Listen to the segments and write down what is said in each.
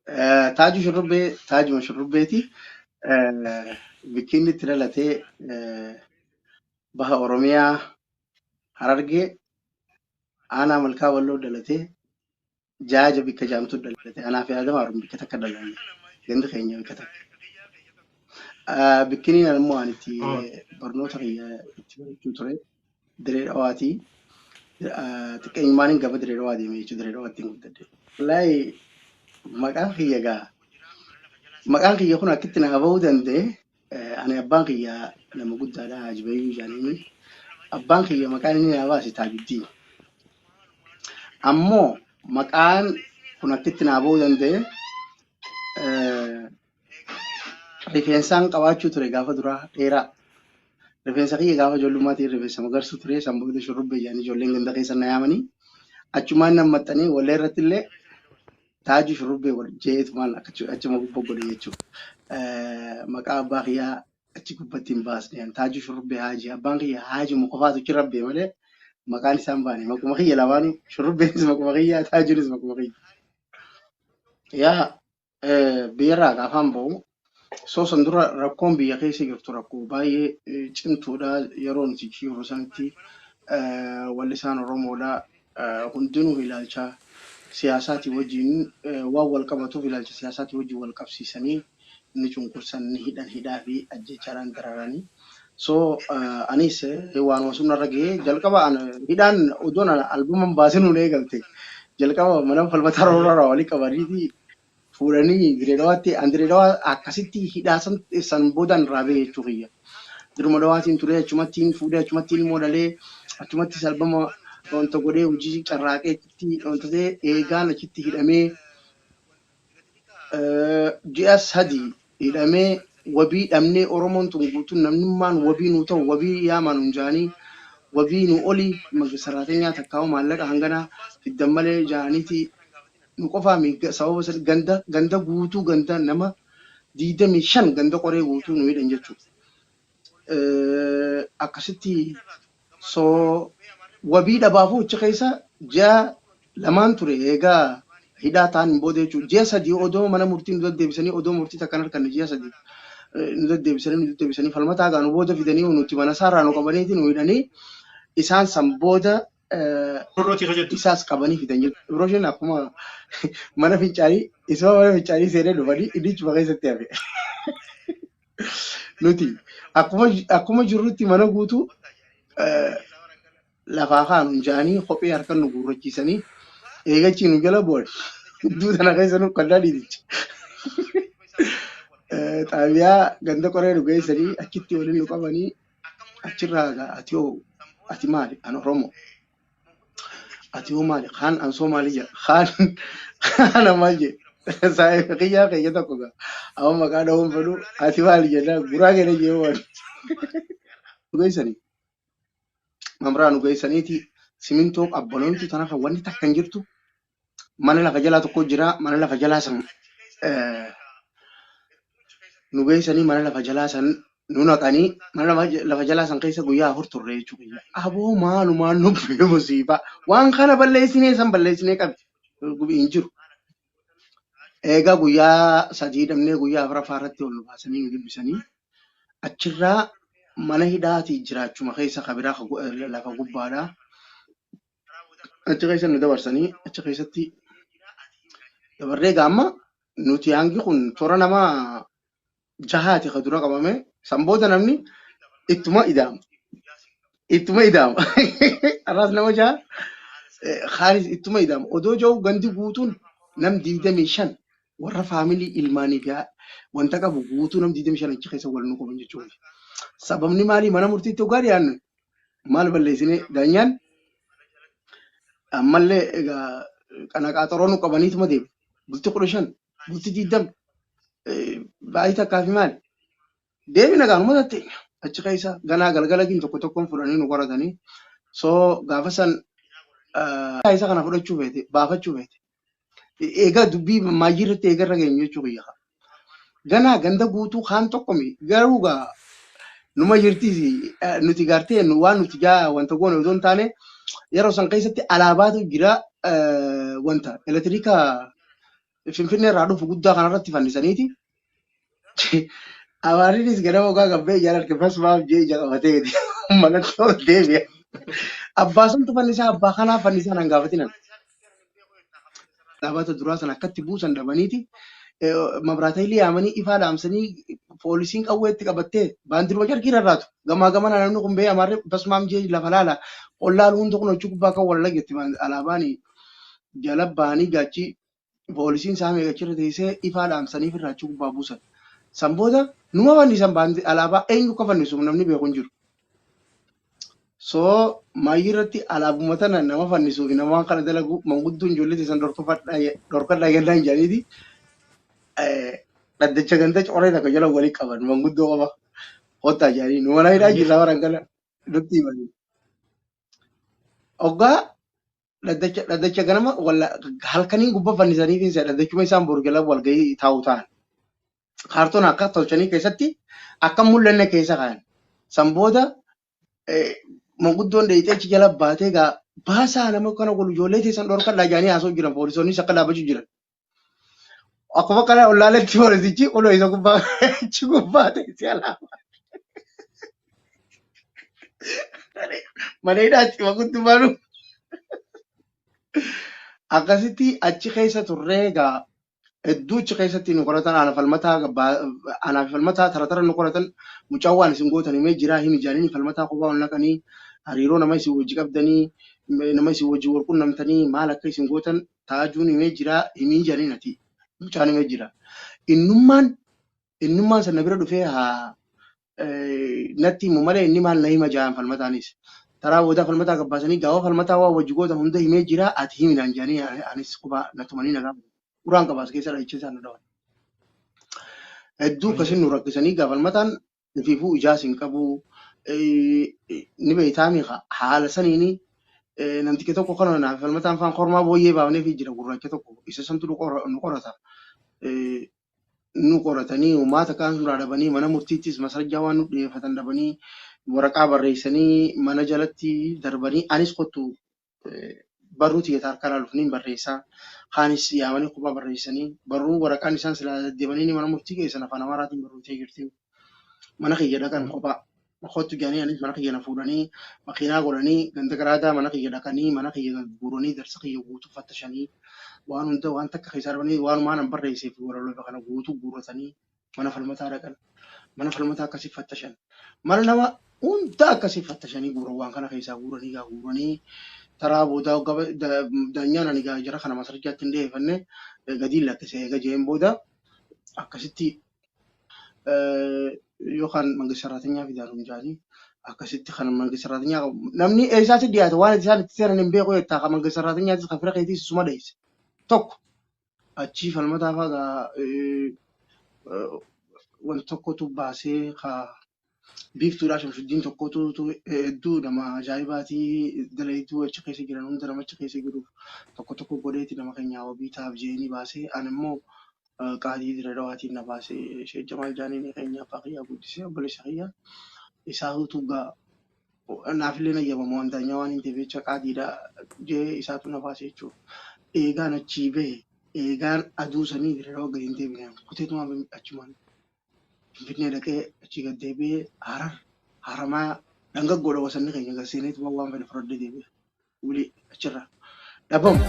Taaju shurrubbee taajuma shurrubbeeti. Bikkinni itti dhalatee baha Oromiyaa Harargee aanaa malkaa walloo dhalatee jaaja bikka jaamtu dhalatee anaa fi Aadama Haruun bikka takka dhalanne gandi keenya bikka takka. Bikkiniin immoo ani itti barnoota kiyya itti barachuu ture diree dhawaati. Xiqqeenyummaan gaba diree dhawaa deemee jechuudha diree dhawaatti hin guddadde. Wallaahi maqaan kiyya kun akkitti naa bahuu danda'e ani abbaan kiyya nama guddaadha Haaji Bayyuu Jaaniini. Abbaan kiyya maqaan inni naa baase Taajuddiin. Ammoo maqaan kun akkitti naa bahuu danda'e rifeensaan qabaachuu ture gaafa duraa dheeraa. Rifeensa kiyya gaafa ijoollummaatti rifeensa magarsuu ture sanboota shurrubbee jedhanii ijoolleen ganda keessa na yaamanii achumaan nan maxxanee wallee irratti illee taaju shurrubbee jeetu maal achuma gubbaa godhe jechuudha. Maqaa abbaa kiyyaa achi gubbatti hin baasne taaju shurrubbee haaji abbaan kiyya haajuma qofaatu achi rabbee malee maqaan isaan baane maquma kiyya lamaanuu shurrubbeenis maquma kiyya taajuunis maquma kiyya. Yaa biyyarraa gaafaan bahu san dura rakkoon biyya keessa jirtu rakkoo baay'ee cimtuudha yeroo nuti jiru sanitti walli isaan Oromoodha hundinuu ilaalcha siyaasaatii wajjin waan wal qabatuuf ilaalcha siyaasaatii wajjin wal qabsiisanii inni cunqursan hidhaa fi ajjechaadhaan dararanii. Anis waan sun irra gahee jalqaba hidhaan odoon albuman baasinuu eegalte jalqaba mana falmataa roorraa walii qabaniiti fuudhanii direedawaatti an direedawaa akkasitti hidhaa san boodan raabee jechuu kiyya. Diruma dawaatiin ture achumattiin fuudhee achumattiin modalee achumatti salbama wanta godhee hojii carraaqee achitti wanta ta'e eegaan achitti hidhamee ji'a sadii hidhamee wabii dhabnee Oromoon tun guutuun namnummaan wabii nu ta'u wabii yaaman hunjaanii wabii nu olii saraatenyaa takkaa'u maallaqa hanganaa fiddan malee jaaniiti nu qofaa sababa ganda guutuu ganda nama 25 ganda qoree guutuu nu hidhan jechuudha. Akkasitti wabii dhabaafuu achi keessa ji'a lamaan ture eegaa hidhaa ta'an booda jechuudha. Ji'a sadii odoo mana murtii nu deddeebisanii odoo murtii takkan harkanne ji'a sadii nu deddeebisanii falmataa gaanu booda fidanii nuti mana saarraa nu qabaniiti nu hidhanii isaan san booda isaas qabanii fidan jechuudha. Birooshin akkuma mana fincaanii isuma mana fincaanii seenee dhufanii iddichuma keessatti hafe. Nuti akkuma jirrutti mana guutuu lafaa kaanu jaanii kophee harka nu gurrachiisanii eegachi nu jala bu'an. Iddoo sana keessa nu qallaa dhiiticha. Xaabiyaa ganda qoree nu geessanii achitti waliin nu qabanii achirraa ati maali? An Oromoo. Ati hoo maali? Kaan an Soomaalii jedha. Kaan maal jedhe? Saayif kiyyaa kiyya tokko gaa. Amma maqaa dhahuun fedhu ati maali jedhaa guraa gala jee waan. Nu geessanii. Mamraa nu geessaniiti simintoo qabbanoomtu tana kan wanni takka hin jirtu. Mana lafa jalaa tokko jira. Mana lafa jalaa san nu geessanii mana lafa jalaa san nu naqanii mana lafa jalaa san keessa guyyaa 4 turre jechuudha. Aboo maalumaan nu bee musiibaa waan kana balleessinee san balleessinee qabdi gubii hin jiru. Egaa guyyaa 3 dhabnee guyyaa 4 irratti ol baasanii nu dubbisanii achirraa mana hidhaati jiraachuma keessa kabiraa lafa gubbaadhaa achi keessa nu dabarsanii achi keessatti dabarree gaamma nuti hangi kun toora nama jahaati ka dura qabame san booda namni ittuma idaama arraas nama jaha khaalis ittuma idaama odoo jiru gandi guutuun nam 25 warra faamilii ilmaanii fi wanta qabu guutuu nam 25 achi keessa wal nu qaban jechuudha. Sababni maali mana murtiitti ogaa dhiyaannu maal balleessinee daanyaan ammallee egaa qanaqaaxoroo nu qabaniituma deemu bulti 15 bulti 20 baay'ee takkaa fi maali deebi nagaanuma tatteenya achi keessa ganaa galgalagiin tokkoon fudhanii nu qoratanii gaafa san isa kana fudhachuu feete baafachuu feete eegaa dubbii maayirratti eegarra geenyu jechuu kiyya ganaa ganda guutuu kaan tokkomi garuu gaa numa jirtis nuti gartee waan nuti jaa wanta goone odoo hin taane yeroo san keessatti alaabaatu jira wanta elektiriika Finfinnee irraa dhufu guddaa kanarratti fannisaniiti. Amaariinis ganama ogaa gabbee ijaan harka fasmaaf jee ija qabateeti. Manatti ol deebi'a. Abbaa santu fannisaa abbaa kanaa fannisaa nan gaafatinan. Dhaabata duraa sana akkatti buusan dhabaniiti. Mabraata illee yaamanii ifaa dhaamsanii poolisiin qawweetti qabattee baandiruma jarkii rarraatu. Gamaa gamana namni kun bee amaarri fasmaam jee lafa laala. Ollaan hundi kun hojii gubbaa kan wal lagetti alaabaan jala baanii gaachii poolisiin saamee gachirra teessee ifaa dhaamsanii firraachuu gubbaa buusan. San booda numa fannisan baanti alaabaa eenyu akka fannisuuf namni beeku hin jiru. So maayirratti alaabuma tana nama fannisuuf nama waan kana dalagu manguddoon ijoollee teessan dhorkadhaa yennaan jedhaniiti. Dhaddacha ganda coree takka jala walii qaban manguddoo qaba. Hottaa jedhanii numa naayidhaa jirraa warra kana nutti himanii. Oggaa dhaddacha ganama halkanii gubbaa fannisanii fi dhaddachuma isaan borgala walgahii taa'u ta'an. Kaartoon akka tolchanii keessatti akka mul'anne keessa ka'an. San booda manguddoon dheedheechi jala baatee gaa baasaa nama kana kun ijoollee teessan dhorkadhaa jedhanii haasoo jiran poolisoonnis akka dhaabachuu jiran. Akkuma kana ollaaletti poolisichi oloo isa gubbaa achi gubbaa teessee alaabaa. Maneedhaatti manguddummaanu. Akkasitti achi keessa turree gaa hedduu achi keessatti nu qoratan anaaf falmataa taratara nu qoratan mucaan waan isin gootan himee jiraa himi jaanii falmataa kophaa ol naqanii hariiroo nama isin wajji qabdanii nama isin wajji wal qunnamtanii maal akka isin gootan taajuun himee jiraa himii jaanii nati mucaan himee jira. Innummaan sana bira dhufee haa natti himu malee inni maal na hima jaan falmataanis. Taraa booda falmataa gabbaasanii gaafa falmataa waa wajji gootan hunda himee jiraa ati himinaan jaanii anis kophaa nattumanii nagaa. Uraan qabaas keessa dhahichee isaan dhawan. Hedduu akkasiin nu rakkisanii gaafalmataan fiifuu ijaas hin qabu. Ni beektaami haala saniini namtikke tokko kana naaf falmataan faan kormaa booyyee baafnee fi jira gurraacha tokko isa santu nu qorata. Nu qoratanii uummata kaan suuraa dhabanii mana murtiittis masarjaa waan nu dhiyeeffatan dhabanii waraqaa barreessanii mana jalatti darbanii anis kottu barruu tiyyataa harkaa dhufanii barreessaa. Kaanis yaamanii kophaa barreessanii barruu waraqaan isaan silaa deemanii mana murtii keessan afaan Amaaraatiin barreessee jirti. Mana kiyya dhaqan kophaa kottu jedhanii anis mana kiyya na fuudhanii makiinaa godhanii ganda garaadaa mana kiyya dhaqanii mana kiyya guuranii darsa kiyya guutuu fattashanii waan hunda waan takka keessaa dhabanii waan maan barreesseef waraloota kana guutuu guuratanii mana falmataa dhaqan. Mana falmataa akkasii fattashan. Mana nama hunda akkasii fattashanii guuran waan kana keessaa guuranii taraa booda daanyaan ani jara kana masarjaatti hin deefanne gadiin lakkisee eega jeen booda akkasitti yookaan mangist saraatinyaa fidaanuun jaanii akkasitti kan mangist saraatinyaa namni eessaatti dhiyaate waan isaan itti seenan hin beeku jettaa kan mangist saraatinyaattis kan fira keetis suma dheesse tokko achii falmataa fa'aa wanti tokkotu baasee biiftuudhaa shamsuddiin tokkotu hedduu nama ajaa'ibaatii dalayituu achi keessa jiran hunda nama achi keessa jiruuf tokko godheeti nama keenyaa wabii taaf jeenii baasee ani immoo qaadii dira dawaatiin na baasee ishee Jamaal Jaaniin keenya abbaa kiyyaa guddisee obboleessa kiyyaa isaatu naafillee nayyamamu waan daanyaa waan hin ta'eef jecha qaadiidha jee isaatu na baasee jechuudha. Eegaan achii bahe eegaan aduu sanii dira dawaa gadi hin deebineef kuteetuma achumaan. Finfinnee dhaqee achi gad deebi'ee haramaa dhangaggoodha wasanni keenya gaseeniitu waan fedhe fudhadhee deebi'e. Wuli achirraa dhabamu.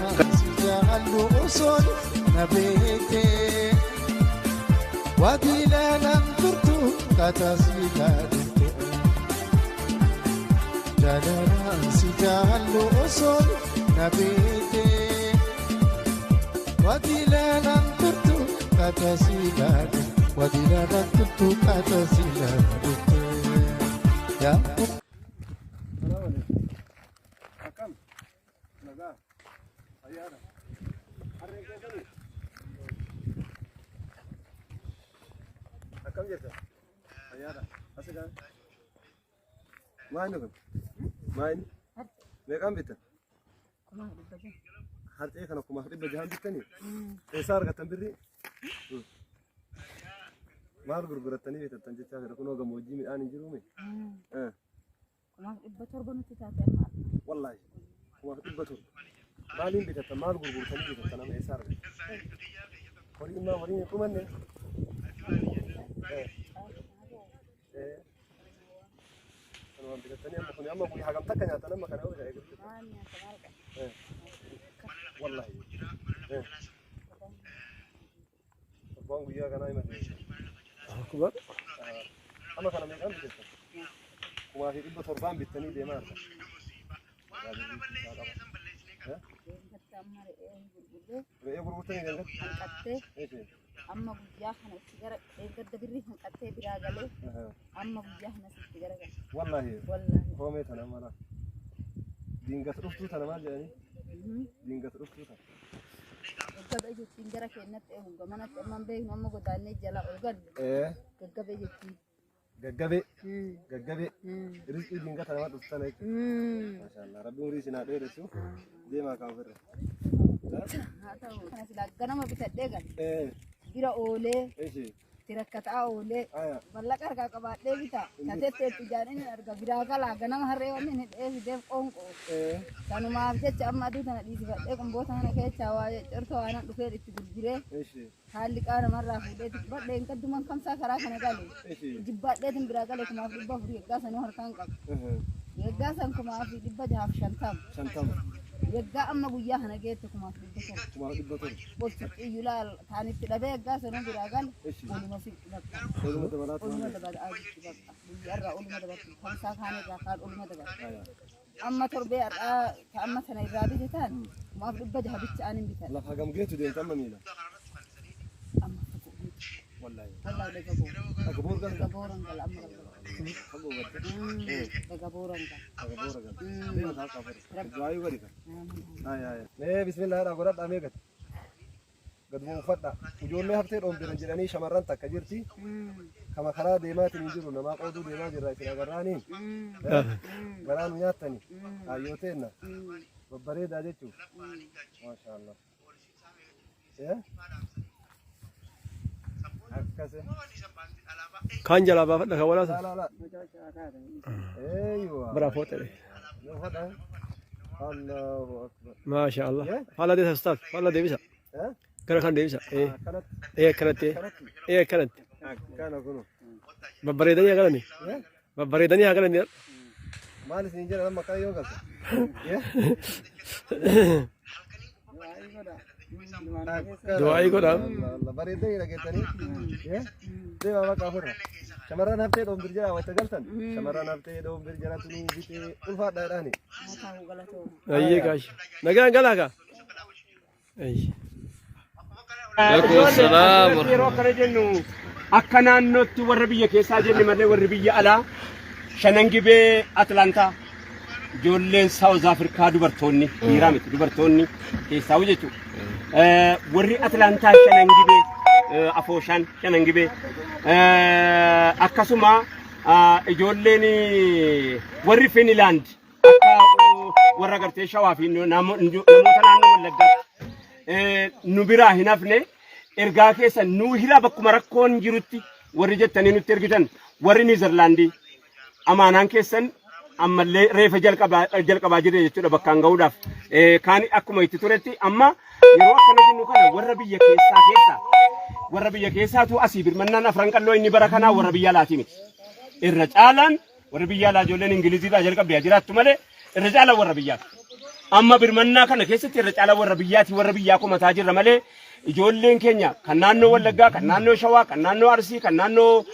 Wadina dan tutu kata sila ya. Akam, naga, ayara. Akam jeta, ayara. Asagan. Mana kan? Mana? Mekam beta. Hartanya kan aku mahdi bajahan beta ni. Esar kata beri. Maal gurguratanii beektan jechaa jira kunoo gammoojjii midhaan hin jiruumi. Kunaaf 700 nuti taate amma. Wallaahi kunaaf 700 maaliin bitatan maal gurguratanii bitatan amma eessa argatan? horii kumanne. Kan bitatanii amma kun amma guyyaa hagam takka nyaatan amma kana wajaa eegutti. Wallahi. Torbaan guyyaa kanaa himate. Kuba. Amma kana meeqaan bitattan? Kumaa fi 700 bittanii deemaa jirta. Re'ee gurgurtanii deemte? Amma guyyaa kana itti gara eeggadda birrii hanqattee biraa galee amma guyyaa kana itti gara gale. Wallahi. Wallahi. Koomee tana mala. Diingat dhuftuu tana maal jedhanii? Diingat dhuftuu tana. Gaggabee jechuun gara keenyatti eeguudha manatti amma beeknu amma godaannee jala ol galle. Gaggabee jechuun. Gaggabee. Rizqii diingat tana maal dhuftu tana jechuudha. Maashaallah rabbiin horii isin haa dheeressu deemaa kan ofirra. Haa ta'u kana silaa ganama bitadhee gale. Bira oolee tirakkataa oolee mallaqa harkaa qabaadhee bita kateettee itti jaadhanii arga biraa galaa ganama harree wanni hin dheessideef qoonqoo kanumaaf jecha amma aduu tana dhiisifadhee qumboota kana keessaa waa corta waan dhufee itti gurguree haalli qaana marraa fuudhee badhee hin kadduman kamsaa karaa kana gale jibbaadheetin biraa gale kumaaf 400 eeggaa sanuu harkaan qaba eeggaa san kumaaf 650 Yaggaa amma guyyaa kana geette kumaaf 100. Bolti iyyulaal taanitti dhabee yaggaa sanuu biraa gale oluma sitti bakka. Oluma dabala ajitti bakka. Guyyaarraa oluma dabala kamsaa kaanirraa kaan oluma dabala. Amma torbee har'aa amma sana irraa bite taan kumaaf 600 bicha anin bitan. Lafa hagam geetu deemte amma miila. Amma Wallahi. wallahi dagaboor. Dagaboor gal. Dagabooran gal amma dagaboor. Dagaboran gal. Dagaboor gal. Deema taa kafir. Du'aayu gadi kan. Mee bismillah dha godhadha mee gad. Gad buufadha. Ijoollee haftee dhoombiran jedhanii shamarran takka jirti. Kama karaa deemaatiin hin jiru namaa qooduu deemaa jirra isin agarraanii. Garaa nu nyaattani. Hayyooteena. Babbareedaa jechuun. Maashaallah. Akkase. Kan jala baafadha kan walaasa. Eeywa. Bravo ta'e. Fadha. Allahu akbar. Masha Allah. Fala deebisa ustaz. Fala deebisa. Gara kan deebisa. Kanatti. Kanatti. Kana kunu. Babbareedanii haa galani. Babbareedanii haa galani. Maal isin jedhan amma kan yoo galta. Du'aayi godha. Bareedanii dhageettanii. Deemaa maqaa ofirra. Shamarran haftee dhombir jira wayita galtan. Shamarran haftee dhombir jira tunii bitee ulfaadhaadhaani. Ayyee gaashi. Nagaan galaa kaa. Yeroo akkana jennu akka naannootti warra biyya keessaa jenne malee warri biyya alaa shanan gibee Atlantaa ijoolleen Saawuz Afrikaa dubartoonni dhiiraa miti dubartoonni keessaa jechuudha. Warri Atlantaa shanan gibee Afooshaan shanan gibee akkasuma ijoolleen warri Finilaand akka warra gartee Shawaa fi namoota naannoo Wallaggaatti nu biraa hin hafne ergaa keessa nu hira bakkuma rakkoon jirutti warri jettanii nutti ergitan warri Niizerlaandii amaanaan keessan ammallee reefa jalqabaa jire jechuudha bakkaan ga'uudhaaf kaan akkuma itti turetti amma yeroo akkana jennu kana warra biyya keessaatu asii birmannaan afran qalloo inni bara kanaa warra biyya alaatii miti irra caalaan warra biyya alaa ijoolleen Ingiliziidhaa jalqabdee jiraattu malee irra caalaan warra biyyaati. Amma birmannaa kana keessatti irra caalaa warra biyyaati warra biyyaa komataa jirra malee ijoolleen keenya kan naannoo Wallaggaa kan naannoo Shawaa kan naannoo Arsii kan naannoo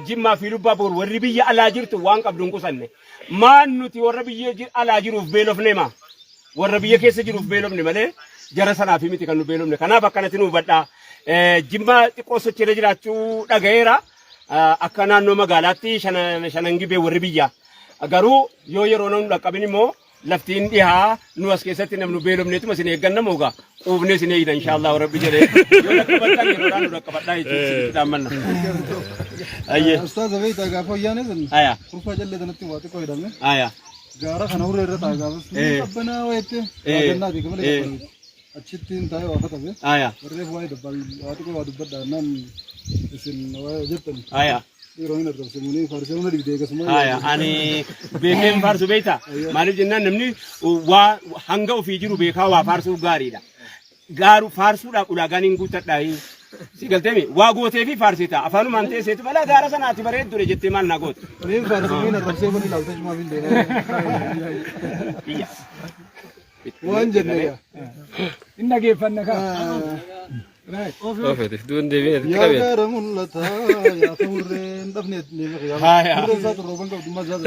Jimmaa fi Lubbaa Boor warri biyya alaa jirtu waan qabdu hin qusanne maan nuti warra biyya alaa jiruuf beelofne maa warra biyya keessa jiruuf beelofne malee jara sanaaf miti kan nu beelofne kanaaf akkanatti nu hubadhaa Jimmaa xiqqoo sochiirra jiraachuu dhagayeera akka naannoo magaalaatti shanan gibee warri biyyaa garuu yoo yeroo nu dhaqqabin immoo laftiin dhihaa nu as keessatti namnu beelofneetuma isin eegganna moogaa quufnee isin eegna inshaallah rabbi jedhee yoo dhaqqabattan yeroodhaan nu dhaqqabadhaa jechuudha dhaammanna. Ayyee. Ustaaza beektaa gaafa ayyaana sun. Aya. Kurfaa jallee sanatti waa xiqqoo hidhamne. Aya. Gaara kana uree irra ta'a gaafas. Qabbanaa wayette. Qabbanaa fi gamale qabbanaa. Achitti hin taa'e waa fatabe. Aya. Warreef waa'ee dabbal waa xiqqoo waa dubbadhaa naan isin waa jettan. Aya. Yeroo hin argamsimunii faarsee hunda digdee akkasuma. Aya ani beekeen faarsu beektaa maaliif jennaan namni waa hanga ofii jiru beekaa waa faarsuu gaariidha. Gaaru faarsuudhaaf ulaagaan hin guuttadhaa سيقلتمي واقوتي في فارسيتا أفانو مانتي سيت بلا دارا سناتي بريد دوري جتي مال ناقوت مين فارسيين الرسول بني لو تجمع في الليل وين جنيا إنك يفنك اوفيت دون ديفين يا كرم الله يا ثورين دفنت يا رزات الروبان قبل ما جاز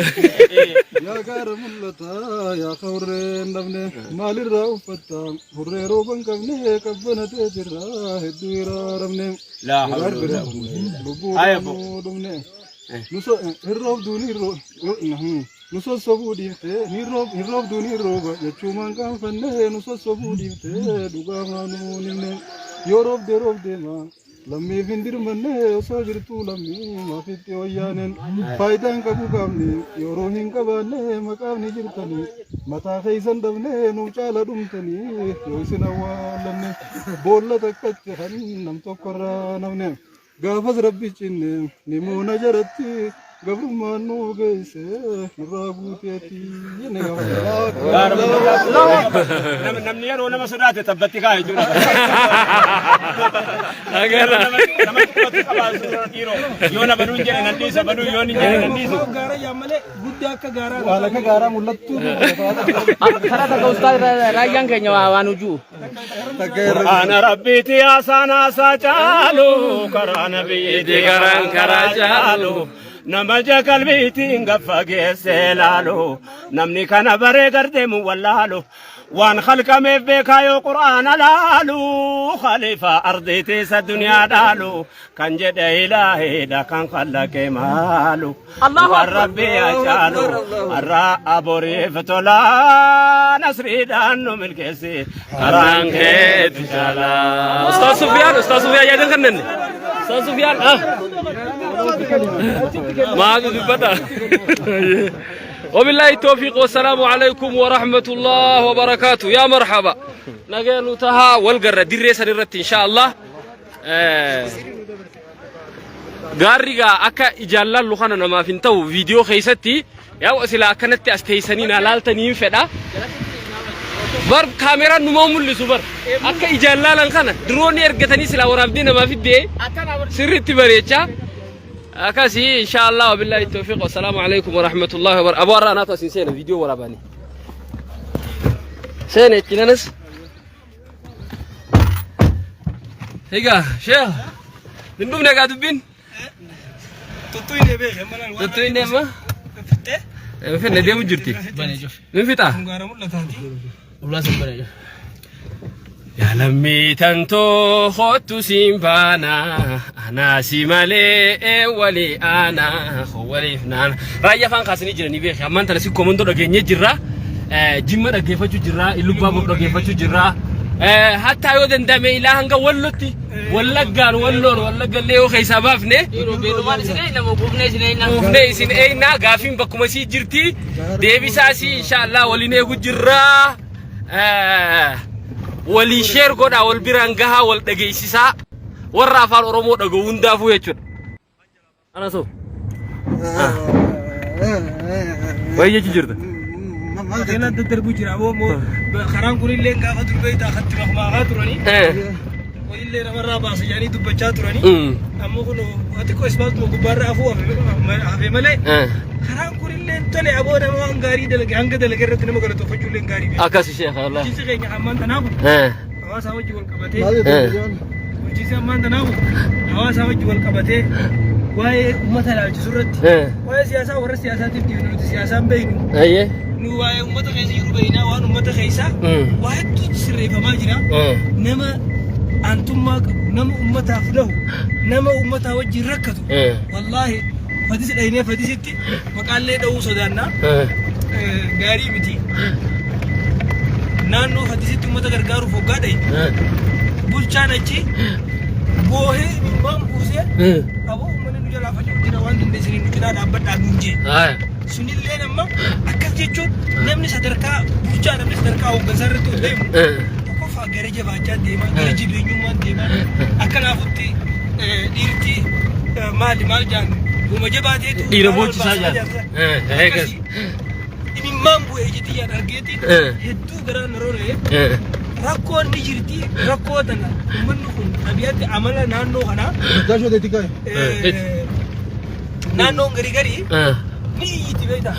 يا كرم الله يا ثورين دفنت مال الروفة هري روبان قبل تجرا هديرا رمني لا حول ولا قوة دمني نص الروب دوني روب نص سبودي الروب دوني روب يشومان كان فنه نص سبودي دوغا مانو نمني يوروب دي ما لمي فيندير منه سوجرتو لمي ما فيتي ويانن فايدان كبو كامني يوروهين كبانه مقامني جرتني متا خيسن دبنه نوچالا دمتني يوسنا والنه بولا تكتخن نم توكرا نمنه غافز ربي چن نمو نجرتي قبل ما نوغيس نرابوتيتي نمني يرو نما سدات تبتي كاي جورا اغيرا يونا بنو جن نديس بنو يوني جن نديس غارا يامله غودا كغارا wala ka gara mulatu خرا تك استاذ رايان كنيا وانوجو انا ربيتي يا سانا ساجالو كران بيدي كران كراجالو نمجا قلبيتي غفاغي سلالو نمني كان بري غردم ولالو وان خلق مبكايو قران لالو خليفه ارضيتي الدنيا دالو كان جد الهي دا كان خلق مالو الله ربي يشالو الرا ابوري فتولا نصري دانو ملكسي كرانك تشالا استاذ سفيان يا دنكنن استاذ سفيان ما بدا وبالله التوفيق والسلام عليكم ورحمة الله وبركاته يا مرحبا نقالو تها والقرة دريسة نرت إن شاء الله قارقا أكا إجالا لخانا نما فينتو فيديو خيستي يا وأسلا كانت أستيسانين لالتنين فدا بر كاميرا نموم اللي سوبر أكا إجالا لنخانا دروني أرقتني سلا ورابدين ما في دي سرتي بريتشا أكاسي إن شاء الله وبالله التوفيق والسلام عليكم ورحمة الله وبركاته أبو أرانا تاسين سينا فيديو ولا باني سينا كنانس هيجا شيخ ندوم نقعد بين تطويني بيه تطويني ما فين ندي مجرتي من فتا غارا ملتاتي والله سبحانه يا لمي تنتو خوتو سيمبانا أنا سيمالي ولي أنا خوالي فنان رايا فان خاسني جراني بيخ أمان ترى سي كومندو دغني جرا جيما دغيفاچو جرا إلوبابو دغيفاچو جرا حتى يودن دمي إلا هنگا ولوتي ولغان ولور ولغان ليو خيسا بافني بينومان سنينا مبوفني سنينا غافين بكما سي جرتي ديبي ساسي إن شاء الله ولي نيغو جرا ولي شير غودا ول بيرانغا ول دغيسيسا ورا فال اورومو دغو وندافو يچود انا سو وي يجي جرد انا تدربو جرا مو خران كل اللي غادر بيت اخذت ما غادرني واللي رمى باص يعني دبچاترني امو كنو اتكو اسبات مو غبار افو افي ملي خران كل اللي تلي ابو ده ما غاري دلك هنگ دلك رتنا ما غلطو فجو لين غاري اكاسي شيخ والله جيسي كاي امان تنابو حواسا وجي والقبته جيسي امان تنابو حواسا وجي والقبته واي امه لا جسرت واي سياسه ور سياسات دي نو سياسه بين ايه نو واي امه خيسا يرو بينا وان امه خيسا واحد تسري فما جرا نما انتم ما نما امه افله نما امه وجي ركتو والله فديس داينه فديستي مقال لي دو سودانا غاري متي نانو فديستي امه غرغارو فوغاداي بولچانچي بوهي بام بوسه ابو من نجلا فجو دينا وان دي سيرين كدا دابدا نجي سنيل لينما اكاجيچو نمني صدركا بوچا نمني صدركا او بنسرتو ديم كوفا غريجه باچا ديما غريجي بينيوما ديما اكنا فوتي ديرتي مال جان ومجباتي يربوچ ساجا هيك ini mampu ejiti ya targeti itu geran rore rakkoon ni jirti rakkoo tana ummanni kun tabi'atti amala naannoo kana Gaashoo deetii gahe. naannoon gari ni iyyiti beekta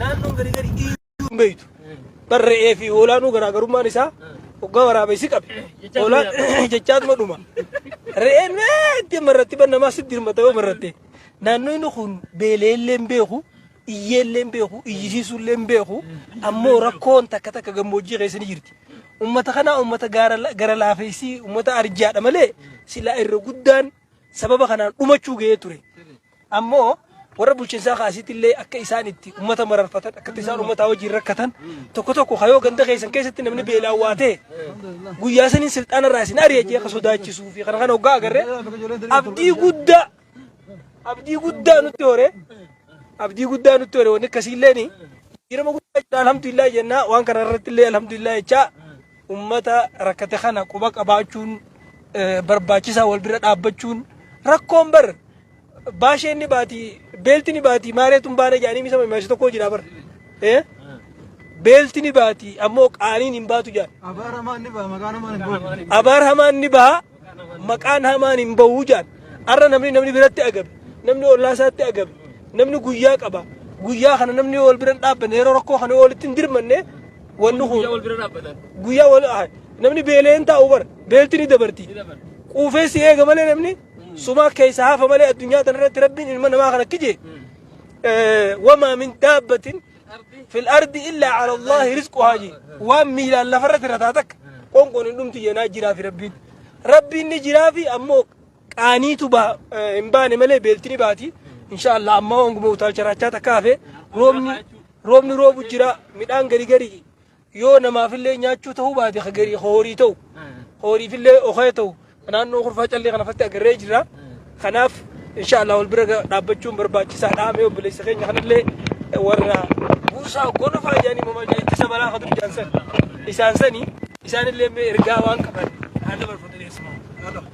naannoon gari iyyuu beektu barre'ee fi hoolaanuu garaagarummaan isaa hoggaa waraabessi qabe hoolaan jechaatuma dhuma re'een meetti marratti bannamaa sitti hirmata yoo marratte naannoon kun beeleellee hin beeku iyyeellee hin beeku iyyisiisuullee hin beeku ammoo rakkoon takka gammoojjii keessa ni jirti ummata kana ummata gara laafeessii ummata arjaadha malee silaa irra guddaan sababa kanaan dhumachuu ga'ee ture ammoo warra bulchiinsaa kaasitillee akka isaan itti ummata mararfatan akka isaan ummata wajjin rakkatan tokko kayoo ganda keessatti namni beelaan waatee guyyaa saniin silxaana irraa isin ari'achee akka sodaachisuu fi kana hoggaa agarree abdii guddaa nutti hore wanni akkasiilleen jirama guddaa alhamdulillah jennaa waan kana irratti illee alhamdulillah jechaa ummata rakkate kana quba qabaachuun barbaachisaa wal bira dhaabbachuun rakkoon bar baasheen ni baati beelti ni baati maareetuun baana jaanii misa maashii tokko jira bar beelti ni baati ammoo qaaniin hin baatu jaan abaar hamaan ni baha maqaan hamaan hin bahu jaan arra namni biratti agabe namni ollaasaatti agabe namni guyyaa qaba guyyaa kana namni wal bira dhaabbanne yeroo rakkoo kana walitti hin dirmanne wanni kun guyyaa wal namni beeleen taa'u bar beelti ni dabarti quufeessi eega malee namni suma keessa hafa malee addunyaa tanarratti rabbiin ilma namaa kana kije wamaa min daabbatin fil ardi illaa ala allahi rizquhaa ji waan miilaan lafarratti rataatak qonqoon hin dhumti jenaa jiraa fi rabbiin ni jiraa fi ammoo qaaniitu hin baane malee beelti ni baati inshallah amma onguma utaalcha raachaa takka hafe roobni roobu jira midhaan gari yoo namaafillee nyaachuu ta'uu baate gari horii ta'u horiifillee okhee ta'u naannoo kurfaa callee kana fatti agarree jira kanaaf inshallah wal bira dhaabbachuun barbaachisaa dhaamee obboleessa keenya kanallee warra buusaa goona faayyaanii mamaajaa ittisa balaa kadu jaansan isaanillee ergaa waan qaban haala barfootaneessumaa.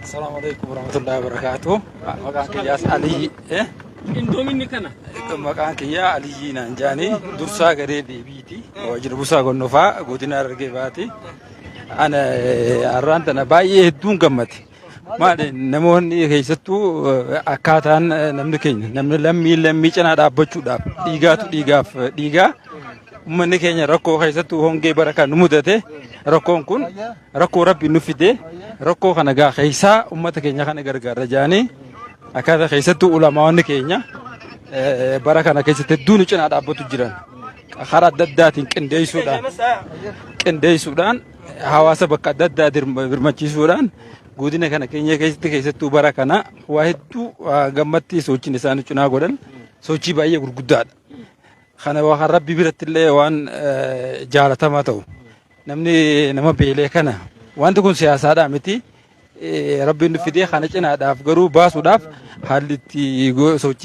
Assalamu alaikum warahmatullahi wabarakatuh. Maqaan kiyyaas Aliyyi. Indoominni kana. Maqaan kiyyaa Aliyyi naan jaanii dursaa garee deebiiti. Waajjira buusaa gonnofaa godina Harargee baati. Ana arraan tana baay'ee hedduun gammade. Maali namoonni keessattuu akkaataan namni keenya namni lammii cinaa dhaabbachuudhaaf dhiigaatu dhiigaaf dhiigaa ummanni keenya rakkoo keessattuu hongee barakaa nu mudate rakkoon kun rakkoo rabbi nu fide rakkoo kana gaa keessaa ummata keenya kana gargaara jaanii akkaataa keessattuu ulamaawwan keenya bara kana keessatti hedduun cinaa dhaabbatu jiran karaa adda addaatiin qindeessuudhaan hawaasa bakka adda addaa birmachiisuudhaan godina kana keenya keessattuu bara kana waa hedduu gammatti sochiin isaanii cinaa godhan sochii baay'ee gurguddaadha. Kana waan rabbi biratti illee waan jaalatamaa ta'u namni nama beelee kana wanti kun siyaasaadhaa miti rabbiin nu fidee kana cinaadhaaf garuu baasuudhaaf haalli itti sochii